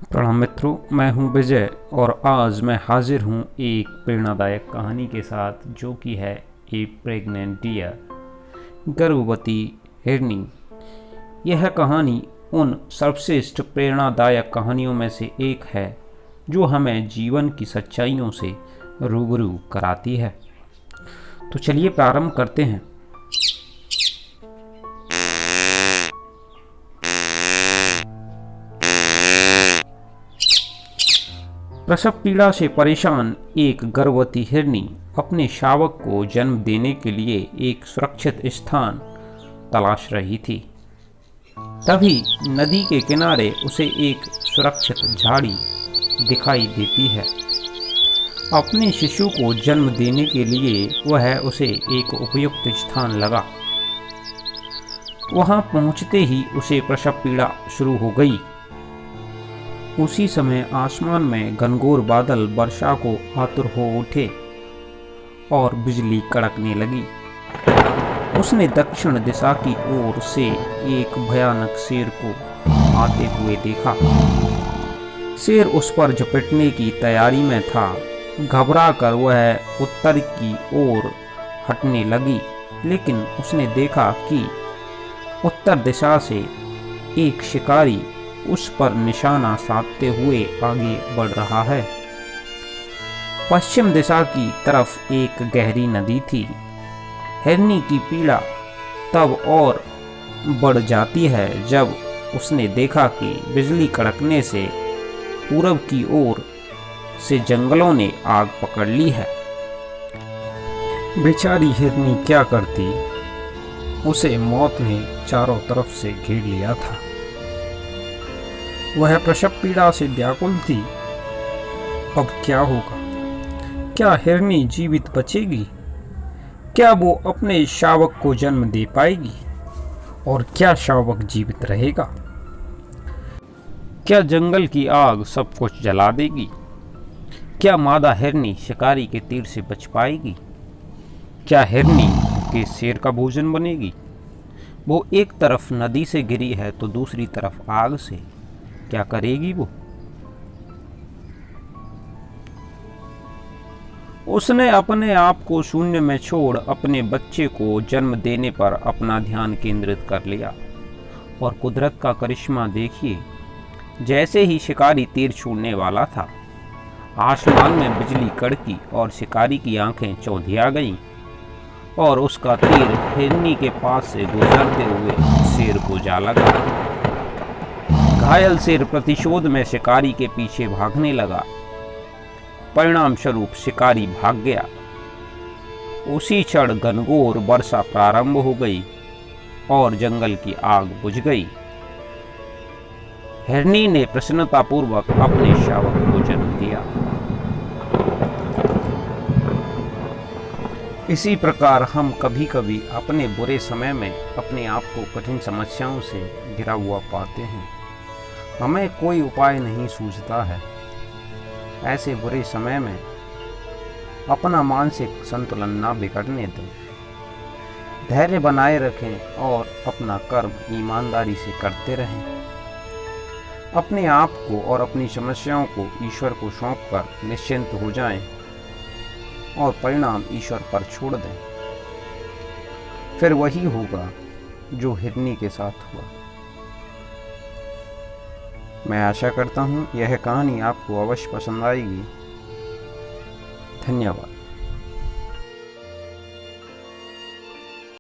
प्रणाम मित्रों, मैं हूं विजय और आज मैं हाजिर हूं एक प्रेरणादायक कहानी के साथ, जो कि है ए प्रेग्नेंट डियर, गर्भवती हिरनी। यह कहानी उन सर्वश्रेष्ठ प्रेरणादायक कहानियों में से एक है जो हमें जीवन की सच्चाइयों से रूबरू कराती है। तो चलिए प्रारंभ करते हैं। प्रसव पीड़ा से परेशान एक गर्भवती हिरनी अपने शावक को जन्म देने के लिए एक सुरक्षित स्थान तलाश रही थी। तभी नदी के किनारे उसे एक सुरक्षित झाड़ी दिखाई देती है। अपने शिशु को जन्म देने के लिए वह उसे एक उपयुक्त स्थान लगा। वहां पहुंचते ही उसे प्रसव पीड़ा शुरू हो गई। उसी समय आसमान में घनघोर बादल वर्षा को आतुर हो उठे और बिजली कड़कने लगी। उसने दक्षिण दिशा की ओर से एक भयानक शेर को आते हुए देखा। शेर उस पर झपटने की तैयारी में था। घबराकर वह उत्तर की ओर हटने लगी, लेकिन उसने देखा कि उत्तर दिशा से एक शिकारी उस पर निशाना साधते हुए आगे बढ़ रहा है। पश्चिम दिशा की तरफ एक गहरी नदी थी। हिरनी की पीड़ा तब और बढ़ जाती है जब उसने देखा कि बिजली कड़कने से पूरब की ओर से जंगलों ने आग पकड़ ली है। बेचारी हिरनी क्या करती, उसे मौत ने चारों तरफ से घेर लिया था। वह प्रसव पीड़ा से व्याकुल थी। अब क्या होगा? क्या हिरनी जीवित बचेगी? क्या वो अपने शावक को जन्म दे पाएगी? और क्या शावक जीवित रहेगा? क्या जंगल की आग सब कुछ जला देगी? क्या मादा हिरनी शिकारी के तीर से बच पाएगी? क्या हिरनी के शेर का भोजन बनेगी? वो एक तरफ नदी से गिरी है तो दूसरी तरफ आग से। क्या करेगी वो? उसने अपने आप को शून्य में छोड़ अपने बच्चे को जन्म देने पर अपना ध्यान केंद्रित कर लिया। और कुदरत का करिश्मा देखिए, जैसे ही शिकारी तीर छोड़ने वाला था, आसमान में बिजली कड़की और शिकारी की आंखें चौंधिया गईं और उसका तीर हिरनी के पास से गुजरते हुए शेर को जा लगा। घायल शेर प्रतिशोध में शिकारी के पीछे भागने लगा। परिणाम स्वरूप शिकारी भाग गया। उसी क्षण घनघोर वर्षा प्रारंभ हो गई और जंगल की आग बुझ गई। हिरनी ने प्रसन्नतापूर्वक अपने शावक को जन्म दिया। इसी प्रकार हम कभी कभी अपने बुरे समय में अपने आप को कठिन समस्याओं से घिरा हुआ पाते हैं। हमें कोई उपाय नहीं सूझता है। ऐसे बुरे समय में अपना मानसिक संतुलन ना बिगड़ने दें। धैर्य बनाए रखें और अपना कर्म ईमानदारी से करते रहें। अपने आप को और अपनी समस्याओं को ईश्वर को सौंपकर निश्चिंत हो जाएं और परिणाम ईश्वर पर छोड़ दें। फिर वही होगा जो हिरनी के साथ हुआ। मैं आशा करता हूँ यह कहानी आपको अवश्य पसंद आएगी। धन्यवाद।